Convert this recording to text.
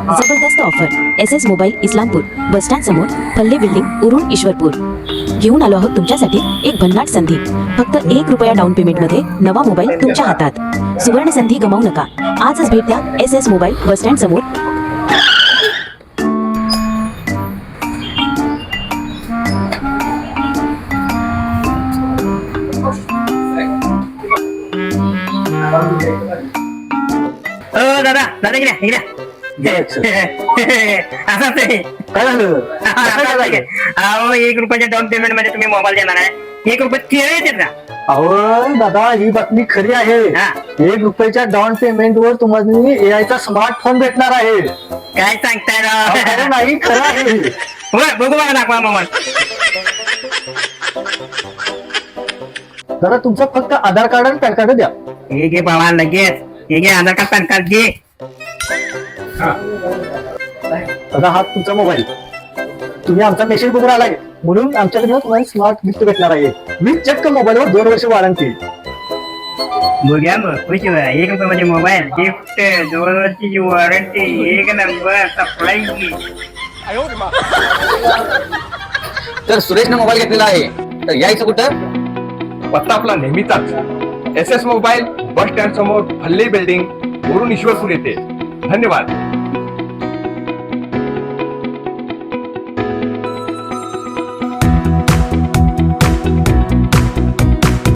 जबरदस्त offer SS mobile Islampur bus stand समोर फल्ले building उरुण Ishwarpur. घेऊन आलो आहोत तुमच्यासाठी एक भन्नाट संधी. फक्त ₹1 डाऊन पेमेंट मध्ये नवा मोबाईल तुमच्या हातात. सुवर्ण संधी गमावू नका. आजच भेट द्या SS मोबाईल बस स्टँड समोर. दादा दादा इकडे असं ते काय झालं? अहो ₹1 डाऊन पेमेंट मध्ये तुम्ही मोबाईल देणार आहे. ₹1 खेळ येतात का? अहो दादा, ही बातमी खरी आहे. हा. ₹1 डाऊन पेमेंट वर तुम्हाला AI चा स्मार्टफोन भेटणार आहे. काय सांगताय खरं राव? नाही, खरं आहे. होय, बघू मला दाखवा मोबाईल. दादा, तुमचं फक्त आधार कार्ड आणि पॅन कार्ड द्या. हे घे बाबा लगेच. हे घे आधार कार्ड पॅन कार्ड घे. दादा, हा तुमचा मोबाईल. तुम्ही आमचा मेसेज बघून आलाय म्हणून आमच्याकडे तुम्हाला स्मार्ट गिफ्ट भेटणार आहे. मी चक्क मोबाईलवर 2 वर्ष वॉरंटी. बघ्या मग खुश ₹1 मध्ये मोबाईल गिफ्ट 2 वर्षाची वॉरंटी. एक नंबर सप्लाय. तर सुरेशने मोबाईल घेतलेला आहे, तर यायचं कुठं? पत्ता आपला नेहमीचाच SS मोबाईल बस स्टँड समोर फल्ले बिल्डिंग उरुण ईश्वरपूर येथे. धन्यवाद.